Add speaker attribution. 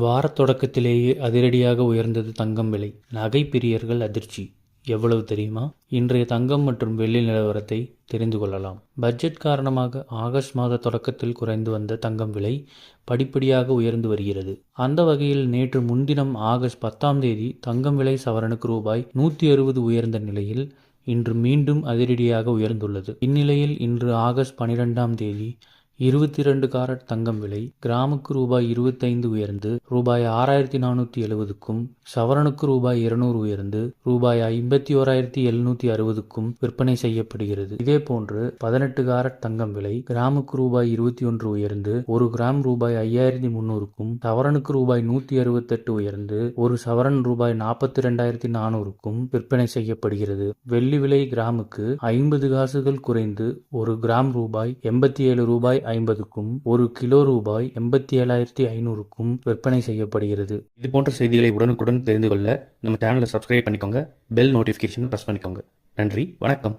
Speaker 1: வார தொடக்கத்திலேயே அதிரடியாக உயர்ந்தது தங்கம் விலை. நகை பிரியர்கள் அதிர்ச்சி. எவ்வளவு தெரியுமா? இன்றைய தங்கம் மற்றும் வெள்ளி நிலவரத்தை தெரிந்து கொள்ளலாம். பட்ஜெட் காரணமாக ஆகஸ்ட் மாத தொடக்கத்தில் குறைந்து வந்த தங்கம் விலை படிப்படியாக உயர்ந்து வருகிறது. அந்த வகையில் நேற்று முன்தினம் ஆகஸ்ட் 10ஆம் தேதி தங்கம் விலை சவரனுக்கு ரூபாய் 160 உயர்ந்த நிலையில் இன்று மீண்டும் அதிரடியாக உயர்ந்துள்ளது. இந்நிலையில் இன்று ஆகஸ்ட் 12ஆம் தேதி 22 காரட் தங்கம் விலை கிராமுக்கு ரூபாய் 25 உயர்ந்து ரூபாய் 6470க்கும், சவரனுக்கு ரூபாய் 200 உயர்ந்து ரூபாய் 51,760க்கும் விற்பனை செய்யப்படுகிறது. இதேபோன்று 18 காரட் தங்கம் விலை கிராமுக்கு ரூபாய் 21 உயர்ந்து 1 கிராம் ரூபாய் 5300க்கும், சவரனுக்கு ரூபாய் 168 உயர்ந்து 1 சவரன் ரூபாய் 42,400க்கும் விற்பனை செய்யப்படுகிறது. வெள்ளி விலை கிராமுக்கு 50 காசுகள் குறைந்து 1 கிராம் ரூபாய் 87 ரூபாய் 50க்கும், 1 கிலோ ரூபாய் 87,500க்கும் விற்பனை செய்யப்படுகிறது.
Speaker 2: இது போன்ற செய்திகளை உடனுக்குடன் தெரிந்து கொள்ள நம்ம சேனலை சப்ஸ்கிரைப் பண்ணிக்கோங்க. பெல் நோட்டிஃபிகேஷன் ப்ரெஸ் பண்ணிக்கோங்க. நன்றி, வணக்கம்.